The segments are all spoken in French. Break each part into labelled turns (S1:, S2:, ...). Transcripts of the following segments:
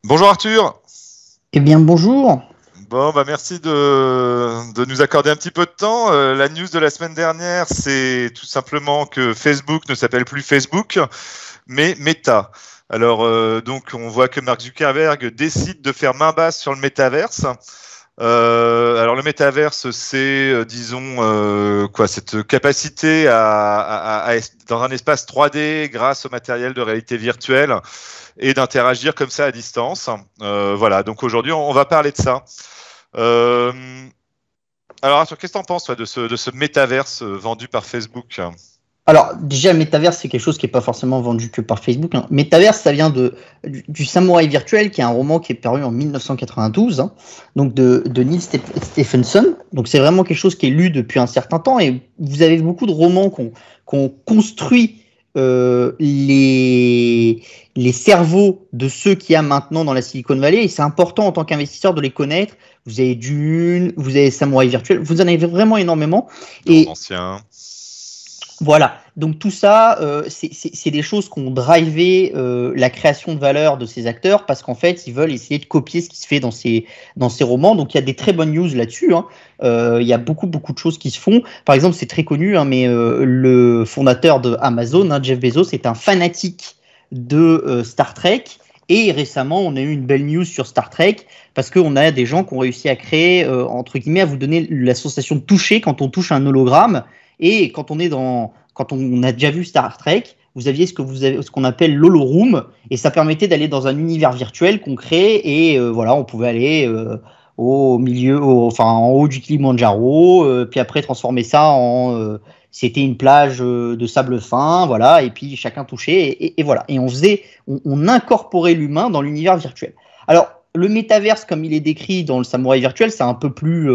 S1: Bonjour Arthur.
S2: Eh bien, bonjour.
S1: Bon, bah merci de nous accorder un petit peu de temps. La news de la semaine dernière, c'est tout simplement que Facebook ne s'appelle plus Facebook, mais Meta. Alors, donc, on voit que Mark Zuckerberg décide de faire main basse sur le métaverse. Alors, le métaverse, c'est, cette capacité à être dans un espace 3D grâce au matériel de réalité virtuelle et d'interagir comme ça à distance. Voilà, donc aujourd'hui, on va parler de ça. Euh, alors, Arthur, qu'est-ce que tu en penses toi, de ce métaverse vendu par Facebook?
S2: Alors, déjà, le métaverse, c'est quelque chose qui n'est pas forcément vendu que par Facebook. Métaverse, ça vient du Samouraï virtuel, qui est un roman qui est paru en 1992, donc de Neil Stephenson. Donc, c'est vraiment quelque chose qui est lu depuis un certain temps. Et vous avez beaucoup de romans qui ont construit les cerveaux de ceux qu'il y a maintenant dans la Silicon Valley. Et c'est important en tant qu'investisseur de les connaître. Vous avez Dune, vous avez Samouraï virtuel, vous en avez vraiment énormément. Et
S1: Ancien.
S2: voilà, donc tout ça, c'est des choses qui ont drivé la création de valeur de ces acteurs parce qu'en fait, ils veulent essayer de copier ce qui se fait dans ces romans. Donc il y a des très bonnes news là-dessus. Il y a beaucoup de choses qui se font. Par exemple, c'est très connu, mais le fondateur de Amazon, Jeff Bezos, est un fanatique de Star Trek. Et récemment, on a eu une belle news sur Star Trek parce qu'on a des gens qui ont réussi à créer, entre guillemets, à vous donner la sensation de toucher quand on touche un hologramme. Et quand on a déjà vu Star Trek, vous aviez ce qu'on appelle l'holoroom, et ça permettait d'aller dans un univers virtuel qu'on crée, et voilà, on pouvait aller en haut du Kilimandjaro, puis après transformer ça c'était une plage de sable fin, voilà, et puis chacun touchait, et voilà, et on incorporait l'humain dans l'univers virtuel. Alors, le métaverse, comme il est décrit dans le Samouraï virtuel, c'est un peu plus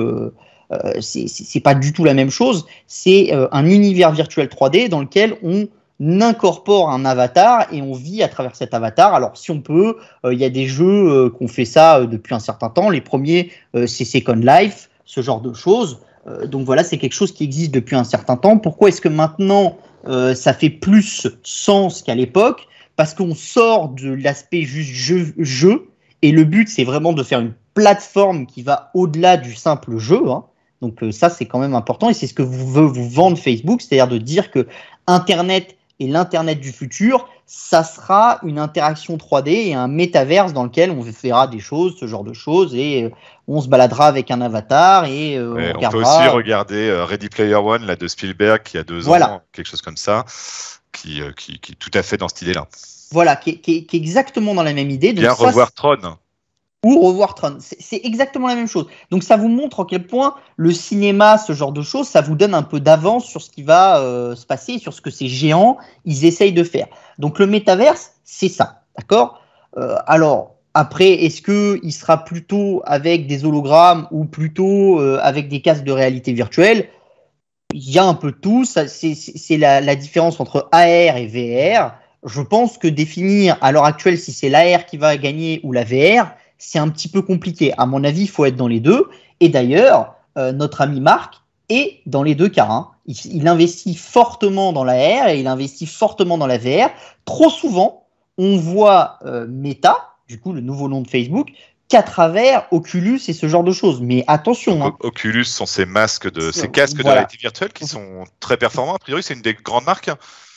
S2: c'est pas du tout la même chose. C'est un univers virtuel 3D dans lequel on incorpore un avatar et on vit à travers cet avatar. Alors si on peut, il y a des jeux qui ont fait ça depuis un certain temps. Les premiers, c'est Second Life, ce genre de choses. Donc voilà, c'est quelque chose qui existe depuis un certain temps. Pourquoi est-ce que maintenant ça fait plus sens qu'à l'époque? Parce qu'on sort de l'aspect juste jeu, et le but c'est vraiment de faire une plateforme qui va au-delà du simple jeu. Donc ça, c'est quand même important, et c'est ce que veut vous vendre Facebook, c'est-à-dire de dire que Internet et l'Internet du futur, ça sera une interaction 3D et un métaverse dans lequel on fera des choses, ce genre de choses, et on se baladera avec un avatar et on regardera.
S1: On peut aussi regarder Ready Player One là, de Spielberg, qui a 2 ans, quelque chose comme ça, qui est tout à fait dans cette idée-là.
S2: Voilà, qui est exactement dans la même idée. Donc
S1: bien revoir Tron.
S2: Ou revoir Tron. C'est exactement la même chose. Donc ça vous montre à quel point le cinéma, ce genre de choses, ça vous donne un peu d'avance sur ce qui va se passer, sur ce que ces géants, ils essayent de faire. Donc le métaverse, c'est ça, d'accord? Alors, après, est-ce qu'il sera plutôt avec des hologrammes ou plutôt avec des casques de réalité virtuelle? Il y a un peu de tout. C'est la différence entre AR et VR. Je pense que définir à l'heure actuelle si c'est l'AR qui va gagner ou la VR, c'est un petit peu compliqué. À mon avis, il faut être dans les deux. Et d'ailleurs, notre ami Marc est dans les deux cas. Il investit fortement dans la AR et il investit fortement dans la VR. Trop souvent, on voit Meta, du coup le nouveau nom de Facebook, qu'à travers Oculus et ce genre de choses. Mais attention.
S1: Oculus sont ces casques de réalité virtuelle qui sont très performants. A priori, c'est une des grandes marques.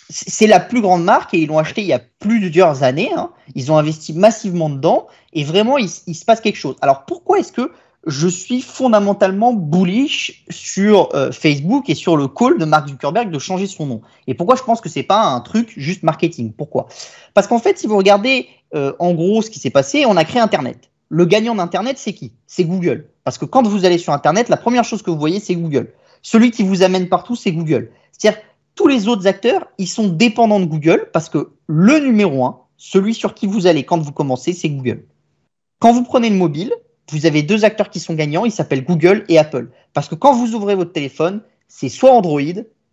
S2: C'est la plus grande marque et ils l'ont acheté il y a plusieurs années. Ils ont investi massivement dedans et vraiment, il se passe quelque chose. Alors, pourquoi est-ce que je suis fondamentalement bullish sur Facebook et sur le call de Mark Zuckerberg de changer son nom? Et pourquoi je pense que c'est pas un truc juste marketing? Pourquoi? Parce qu'en fait, si vous regardez en gros ce qui s'est passé, on a créé Internet. Le gagnant d'Internet, c'est qui? C'est Google. Parce que quand vous allez sur Internet, la première chose que vous voyez, c'est Google. Celui qui vous amène partout, c'est Google. C'est-à-dire tous les autres acteurs, ils sont dépendants de Google parce que le numéro 1, celui sur qui vous allez quand vous commencez, c'est Google. Quand vous prenez le mobile, vous avez 2 acteurs qui sont gagnants, ils s'appellent Google et Apple. Parce que quand vous ouvrez votre téléphone, c'est soit Android,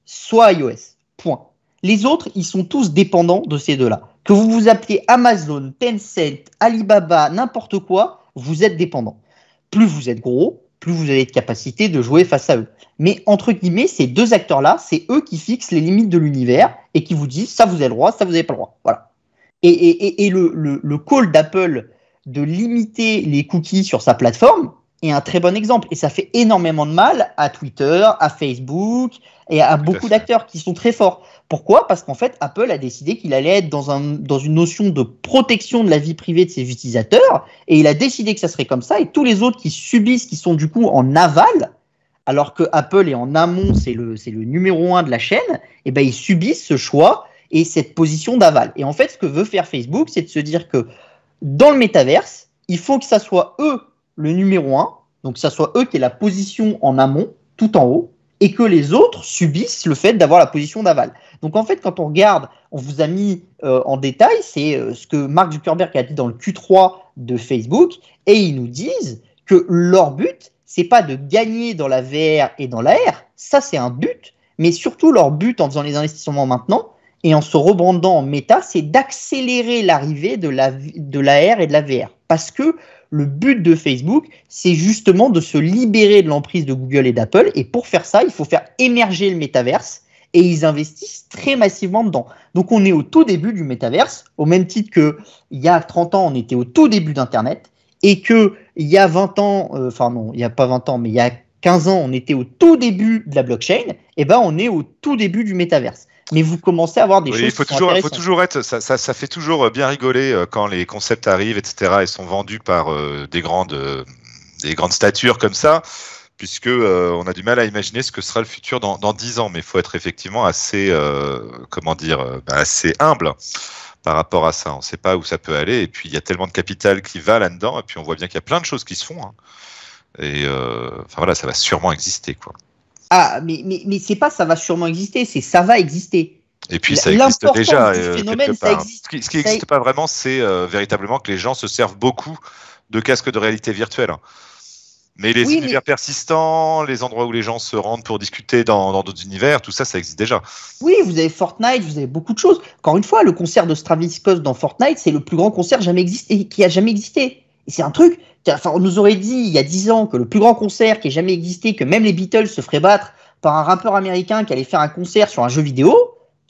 S2: soit iOS. Point. Les autres, ils sont tous dépendants de ces deux-là. Que vous vous appeliez Amazon, Tencent, Alibaba, n'importe quoi, vous êtes dépendant. Plus vous êtes gros, plus vous avez de capacité de jouer face à eux. Mais entre guillemets, ces 2 acteurs-là, c'est eux qui fixent les limites de l'univers et qui vous disent ça vous avez le droit, ça vous n'avez pas le droit. Voilà. Et le call d'Apple de limiter les cookies sur sa plateforme est un très bon exemple. Et ça fait énormément de mal à Twitter, à Facebook et à beaucoup d'acteurs qui sont très forts. Pourquoi ? Parce qu'en fait, Apple a décidé qu'il allait être dans une notion de protection de la vie privée de ses utilisateurs, et il a décidé que ça serait comme ça, et tous les autres qui subissent, qui sont du coup en aval, alors que Apple est en amont, c'est le numéro 1 de la chaîne, et ben ils subissent ce choix et cette position d'aval. Et en fait, ce que veut faire Facebook, c'est de se dire que dans le métaverse, il faut que ça soit eux le numéro 1, donc que ça soit eux qui aient la position en amont, tout en haut, et que les autres subissent le fait d'avoir la position d'aval. Donc en fait, quand on regarde, on vous a mis en détail, c'est ce que Mark Zuckerberg a dit dans le Q3 de Facebook, et ils nous disent que leur but, c'est pas de gagner dans la VR et dans l'AR, ça c'est un but, mais surtout leur but en faisant les investissements maintenant, et en se rebrandant en méta, c'est d'accélérer l'arrivée de l'AR et de la VR. Parce que le but de Facebook, c'est justement de se libérer de l'emprise de Google et d'Apple. Et pour faire ça, il faut faire émerger le métaverse. Et ils investissent très massivement dedans. Donc on est au tout début du métaverse, au même titre qu'il y a 30 ans, on était au tout début d'Internet. Et qu'il y a 20 ans, enfin non, il n'y a pas 20 ans, mais il y a 15 ans, on était au tout début de la blockchain. Et ben on est au tout début du métaverse. Mais vous commencez à avoir des choses qui sont intéressantes.
S1: Il faut toujours être, ça fait toujours bien rigoler quand les concepts arrivent, etc. et sont vendus par des grandes statures comme ça, puisque on a du mal à imaginer ce que sera le futur dans 10 ans. Mais il faut être effectivement assez, assez humble par rapport à ça. On ne sait pas où ça peut aller. Et puis, il y a tellement de capital qui va là-dedans. Et puis, on voit bien qu'il y a plein de choses qui se font. Hein. Et ça va sûrement exister, quoi.
S2: Ah, mais c'est pas ça va sûrement exister, c'est ça va exister.
S1: Et puis ça existe déjà. Phénomène, ça existe. Ce qui n'existe pas vraiment, c'est véritablement que les gens se servent beaucoup de casques de réalité virtuelle. Mais les univers persistants, les endroits où les gens se rendent pour discuter dans d'autres univers, tout ça, ça existe déjà.
S2: Oui, vous avez Fortnite, vous avez beaucoup de choses. Encore une fois, le concert de Travis Scott dans Fortnite, c'est le plus grand concert qui a jamais existé. Et c'est un truc, on nous aurait dit il y a 10 ans que le plus grand concert qui ait jamais existé, que même les Beatles se feraient battre par un rappeur américain qui allait faire un concert sur un jeu vidéo.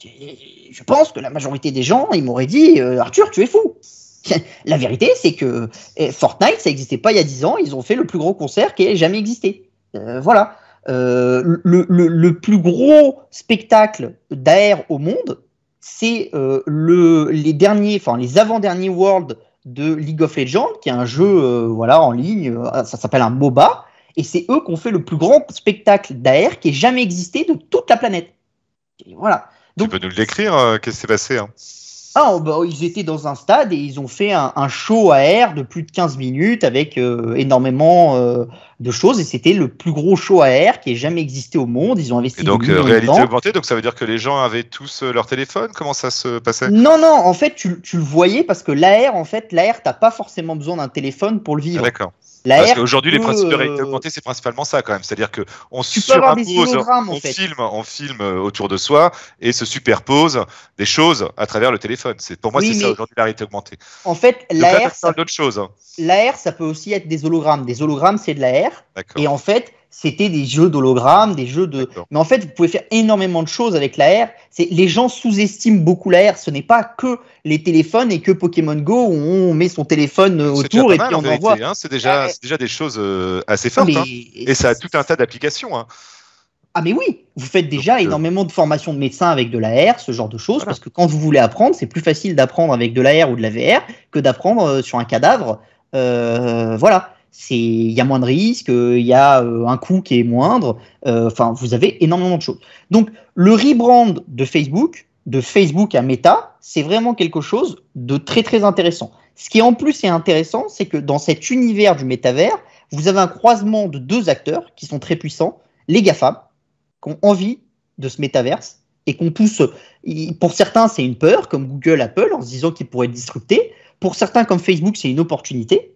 S2: Je pense que la majorité des gens, ils m'auraient dit Arthur, tu es fou. La vérité, c'est que Fortnite, ça n'existait pas il y a 10 ans. Ils ont fait le plus gros concert qui ait jamais existé. Voilà. Le plus gros spectacle d'AR au monde, c'est les avant-derniers Worlds de League of Legends, qui est un jeu en ligne. Ça s'appelle un MOBA. Et c'est eux qui ont fait le plus grand spectacle d'AR qui ait jamais existé de toute la planète. Et voilà.
S1: Donc, tu peux nous le décrire, qu'est-ce qui s'est passé
S2: ils étaient dans un stade et ils ont fait un show AR de plus de 15 minutes avec énormément de choses. Et c'était le plus gros show AR qui ait jamais existé au monde. Ils ont investi.
S1: Et donc, réalité augmentée, donc ça veut dire que les gens avaient tous leur téléphone ? Comment ça se passait ?
S2: Non, en fait, tu le voyais parce que l'AR, t'as pas forcément besoin d'un téléphone pour le vivre.
S1: Ah, d'accord. Parce qu'aujourd'hui, les principes de réalité augmentée, c'est principalement ça quand même. C'est-à-dire qu'on surimpose, on filme autour de soi et se superpose des choses à travers le téléphone. Pour moi, c'est ça aujourd'hui la réalité augmentée.
S2: En fait, l'AR,
S1: d'autres choses.
S2: L'AR, ça peut aussi être des hologrammes. Des hologrammes, c'est de l'AR.
S1: D'accord.
S2: Et en fait, c'était des jeux d'hologrammes, des jeux de. Mais en fait, vous pouvez faire énormément de choses avec l'AR. Les gens sous-estiment beaucoup l'AR. Ce n'est pas que les téléphones et que Pokémon Go où on met son téléphone autour et puis on envoie.
S1: C'est déjà des choses assez fortes. Et ça a tout un tas d'applications.
S2: Ah mais oui, vous faites déjà énormément de formations de médecins avec de l'AR, ce genre de choses, parce que quand vous voulez apprendre, c'est plus facile d'apprendre avec de l'AR ou de la VR que d'apprendre sur un cadavre. Il y a moins de risques, il y a un coût qui est moindre. Vous avez énormément de choses. Donc, le rebrand de Facebook à Meta, c'est vraiment quelque chose de très très intéressant. Ce qui en plus est intéressant, c'est que dans cet univers du métavers, vous avez un croisement de deux acteurs qui sont très puissants, les GAFAM, qui ont envie de ce métaverse et qu'on tous, pour certains, c'est une peur, comme Google, Apple, en se disant qu'ils pourraient être disruptés. Pour certains, comme Facebook, c'est une opportunité.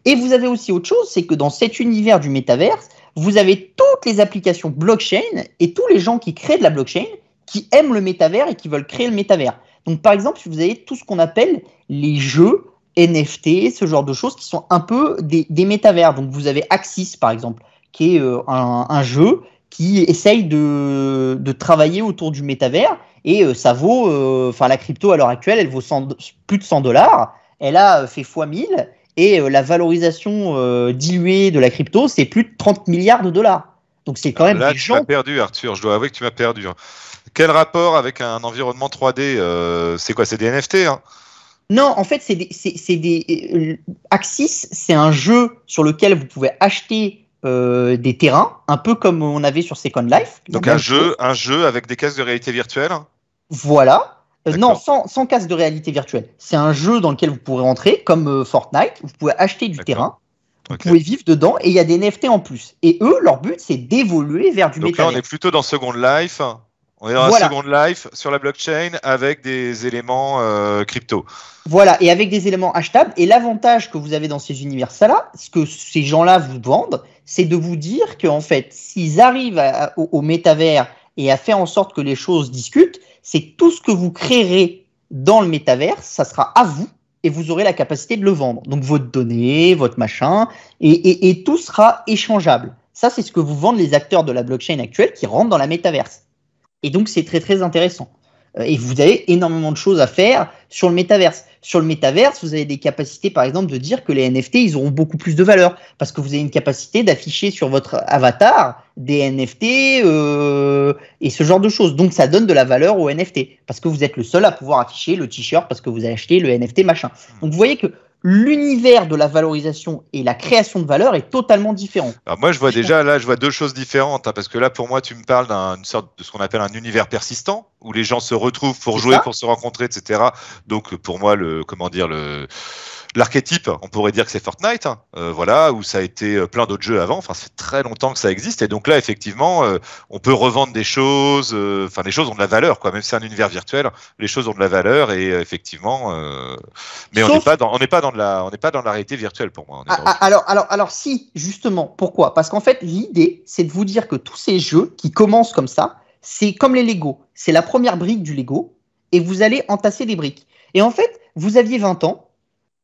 S2: Et vous avez aussi autre chose, c'est que dans cet univers du métaverse, vous avez toutes les applications blockchain et tous les gens qui créent de la blockchain qui aiment le métavers et qui veulent créer le métavers. Donc, par exemple, vous avez tout ce qu'on appelle les jeux NFT, ce genre de choses qui sont un peu des métavers. Donc, vous avez Axis, par exemple, qui est un jeu qui essaye de travailler autour du métavers et ça vaut, la crypto à l'heure actuelle, elle vaut plus de $100. Elle a fait x1000. et la valorisation diluée de la crypto, c'est plus de 30 milliards de dollars. Donc c'est quand même
S1: Là,
S2: des
S1: tu
S2: gens.
S1: m'as perdu, Arthur. Je dois avouer que tu m'as perdu. Quel rapport avec un environnement 3D c'est quoi? C'est des NFT, hein?
S2: Non, en fait, Axis, c'est un jeu sur lequel vous pouvez acheter des terrains, un peu comme on avait sur Second Life.
S1: Donc un jeu avec des cases de réalité virtuelle.
S2: Voilà. Non,
S1: D'accord.
S2: sans casque de réalité virtuelle. C'est un jeu dans lequel vous pourrez rentrer, comme Fortnite. Vous pouvez acheter du terrain, vous
S1: Ok.
S2: pouvez vivre dedans, et il y a des NFT en plus. Et eux, leur but, c'est d'évoluer vers du
S1: Donc là, on
S2: métavers.
S1: est plutôt dans Second Life. On est dans la
S2: Voilà.
S1: Second Life sur la blockchain avec des éléments crypto.
S2: Voilà, et avec des éléments achetables. Et l'avantage que vous avez dans ces univers-là, ce que ces gens-là vous vendent, c'est de vous dire qu'en fait, s'ils arrivent au métavers et à faire en sorte que les choses discutent, c'est tout ce que vous créerez dans le métavers, ça sera à vous et vous aurez la capacité de le vendre. Donc votre donnée, votre machin, et tout sera échangeable. Ça, c'est ce que vous vendent les acteurs de la blockchain actuelle qui rentrent dans la métaverse. Et donc, c'est très, très intéressant. Et vous avez énormément de choses à faire sur le métaverse. Sur le métaverse, vous avez des capacités, par exemple, de dire que les NFT, ils auront beaucoup plus de valeur. Parce que vous avez une capacité d'afficher sur votre avatar des NFT et ce genre de choses. Donc, ça donne de la valeur aux NFT. Parce que vous êtes le seul à pouvoir afficher le t-shirt parce que vous avez acheté le NFT machin. Donc, vous voyez que l'univers de la valorisation et la création de valeur est totalement différent.
S1: Alors moi, je vois deux choses différentes, hein, parce que là, pour moi, tu me parles d'une sorte de ce qu'on appelle un univers persistant, où les gens se retrouvent pour jouer, pour se rencontrer, etc. Donc, pour moi, l'archétype, on pourrait dire que c'est Fortnite, hein, voilà, où ça a été plein d'autres jeux avant. Enfin, ça fait très longtemps que ça existe, et donc là, effectivement, on peut revendre des choses. Enfin, les choses ont de la valeur, quoi. Même si c'est un univers virtuel, les choses ont de la valeur, et effectivement, mais on n'est pas dans la réalité virtuelle pour moi.
S2: Alors, si, justement, pourquoi? Parce qu'en fait, l'idée, c'est de vous dire que tous ces jeux qui commencent comme ça, c'est comme les Lego. C'est la première brique du Lego, et vous allez entasser des briques. Et en fait, vous aviez 20 ans,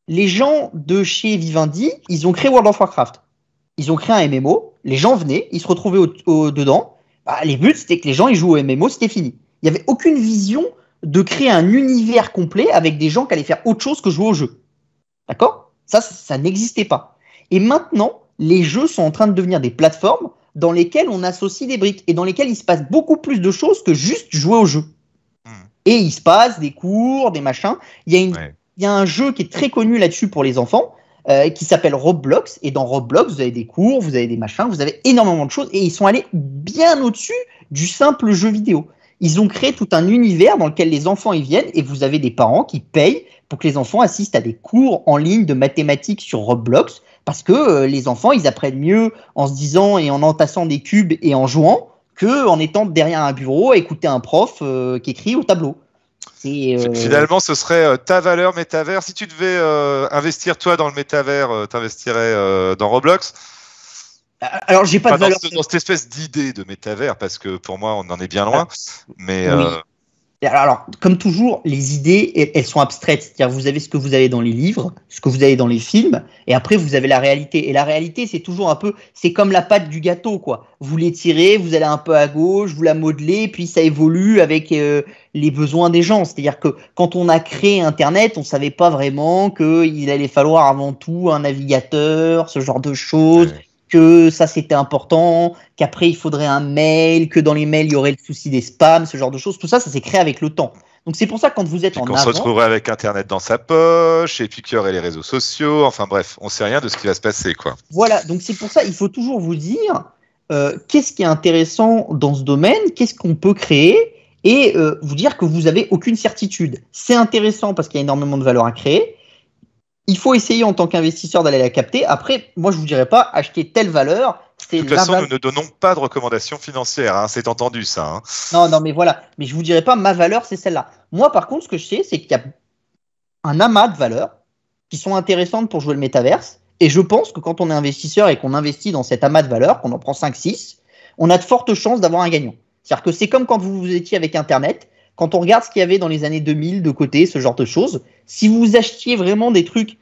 S2: les gens de chez Vivendi, ils ont créé World of Warcraft. Ils ont créé un MMO, les gens venaient, ils se retrouvaient dedans. Bah, les buts, c'était que les gens, ils jouent au MMO, c'était fini. Il n'y avait aucune vision de créer un univers complet avec des gens qui allaient faire autre chose que jouer au jeu. D'accord? Ça n'existait pas. Et maintenant, les jeux sont en train de devenir des plateformes dans lesquelles on associe des briques et dans lesquelles il se passe beaucoup plus de choses que juste jouer au jeu. Et il se passe des cours, des machins. Il y a un jeu qui est très connu là-dessus pour les enfants qui s'appelle Roblox. Et dans Roblox, vous avez des cours, vous avez des machins, vous avez énormément de choses. Et ils sont allés bien au-dessus du simple jeu vidéo. Ils ont créé tout un univers dans lequel les enfants y viennent et vous avez des parents qui payent pour que les enfants assistent à des cours en ligne de mathématiques sur Roblox parce que les enfants, ils apprennent mieux en se disant et en entassant des cubes et en jouant que en étant derrière un bureau à écouter un prof qui écrit au tableau.
S1: Finalement, ce serait ta valeur métavers. Si tu devais investir toi dans le métavers, t'investirais dans Roblox?
S2: Alors, j'ai pas de valeur.
S1: Dans cette espèce d'idée de métavers, parce que pour moi, on en est bien loin. Mais
S2: oui. Alors, comme toujours, les idées, elles sont abstraites. C'est-à-dire, vous avez ce que vous avez dans les livres, ce que vous avez dans les films, et après, vous avez la réalité. Et la réalité, c'est toujours un peu, c'est comme la pâte du gâteau, quoi. Vous l'étirez, vous allez un peu à gauche, vous la modelez, puis ça évolue avec les besoins des gens. C'est-à-dire que quand on a créé Internet, on savait pas vraiment qu'il allait falloir avant tout un navigateur, ce genre de choses. Ouais. Que ça c'était important, qu'après il faudrait un mail, que dans les mails il y aurait le souci des spams, ce genre de choses. Tout ça, ça s'est créé avec le temps. Donc c'est pour ça que quand vous êtes en avant,
S1: on se retrouverait avec Internet dans sa poche, et puis qu'il y aurait les réseaux sociaux. Enfin bref, on sait rien de ce qui va se passer, quoi.
S2: Voilà, donc c'est pour ça il faut toujours vous dire qu'est-ce qui est intéressant dans ce domaine, qu'est-ce qu'on peut créer, et vous dire que vous n'avez aucune certitude. C'est intéressant parce qu'il y a énormément de valeur à créer. Il faut essayer en tant qu'investisseur d'aller la capter. Après, moi, je ne vous dirais pas acheter telle valeur.
S1: De toute façon, nous ne donnons pas de recommandations financières. Hein, c'est entendu, ça. Hein.
S2: Non, mais voilà. Mais je ne vous dirais pas ma valeur, c'est celle-là. Moi, par contre, ce que je sais, c'est qu'il y a un amas de valeurs qui sont intéressantes pour jouer le métaverse. Et je pense que quand on est investisseur et qu'on investit dans cet amas de valeurs, qu'on en prend 5-6, on a de fortes chances d'avoir un gagnant. C'est-à-dire que c'est comme quand vous étiez avec Internet. Quand on regarde ce qu'il y avait dans les années 2000 de côté, ce genre de choses, si vous achetiez vraiment des trucs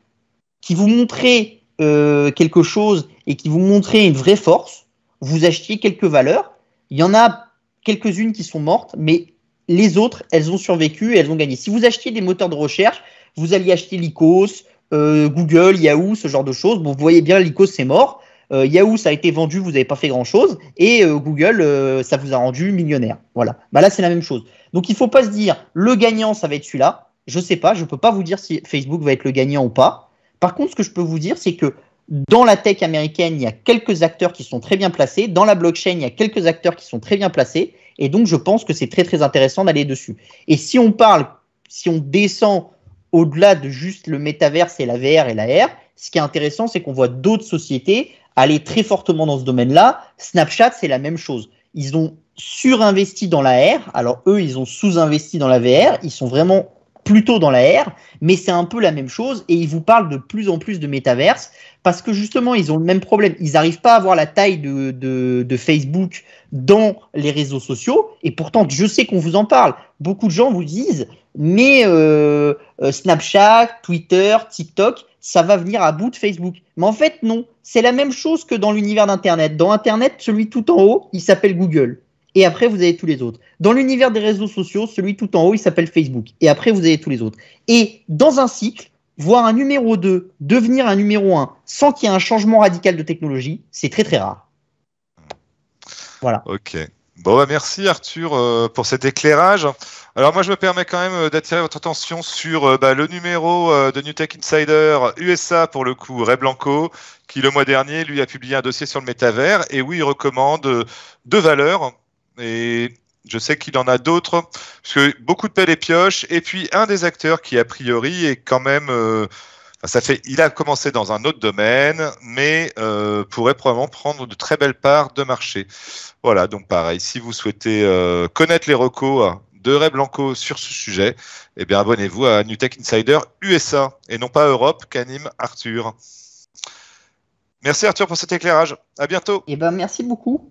S2: qui vous montraient quelque chose et qui vous montraient une vraie force, vous achetiez quelques valeurs. Il y en a quelques-unes qui sont mortes, mais les autres, elles ont survécu et elles ont gagné. Si vous achetiez des moteurs de recherche, vous alliez acheter Lycos, Google, Yahoo, ce genre de choses. Bon, vous voyez bien, Lycos, c'est mort. Yahoo, ça a été vendu, vous n'avez pas fait grand-chose. Et Google, ça vous a rendu millionnaire. Voilà. Bah là, c'est la même chose. Donc, il ne faut pas se dire, le gagnant, ça va être celui-là. Je ne sais pas, je ne peux pas vous dire si Facebook va être le gagnant ou pas. Par contre, ce que je peux vous dire, c'est que dans la tech américaine, il y a quelques acteurs qui sont très bien placés. Dans la blockchain, il y a quelques acteurs qui sont très bien placés. Et donc, je pense que c'est très, très intéressant d'aller dessus. Et si on descend au-delà de juste le métaverse et la VR et la R, ce qui est intéressant, c'est qu'on voit d'autres sociétés aller très fortement dans ce domaine-là. Snapchat, c'est la même chose. Ils ont surinvesti dans la R. Alors, eux, ils ont sous-investi dans la VR. Ils sont vraiment plutôt dans la R, mais c'est un peu la même chose et ils vous parlent de plus en plus de métaverse parce que justement, ils ont le même problème. Ils n'arrivent pas à avoir la taille de Facebook dans les réseaux sociaux et pourtant, je sais qu'on vous en parle. Beaucoup de gens vous disent, mais Snapchat, Twitter, TikTok, ça va venir à bout de Facebook. Mais en fait, non. C'est la même chose que dans l'univers d'Internet. Dans Internet, celui tout en haut, il s'appelle Google. Et après, vous avez tous les autres. Dans l'univers des réseaux sociaux, celui tout en haut, il s'appelle Facebook. Et après, vous avez tous les autres. Et dans un cycle, voir un numéro 2 devenir un numéro 1 sans qu'il y ait un changement radical de technologie, c'est très très rare. Voilà.
S1: Ok. Bon, bah merci Arthur pour cet éclairage. Alors moi, je me permets quand même d'attirer votre attention sur le numéro de New Tech Insider USA, pour le coup, Ray Blanco, qui le mois dernier, lui, a publié un dossier sur le métavers. Et oui, il recommande deux valeurs. Et je sais qu'il en a d'autres, parce que beaucoup de pelles et pioches. Et puis, un des acteurs qui, a priori, est quand même... il a commencé dans un autre domaine, mais pourrait probablement prendre de très belles parts de marché. Voilà, donc pareil, si vous souhaitez connaître les recos de Ray Blanco sur ce sujet, eh bien abonnez-vous à New Tech Insider USA, et non pas Europe, qu'anime Arthur. Merci Arthur pour cet éclairage. À bientôt.
S2: Eh ben, merci beaucoup.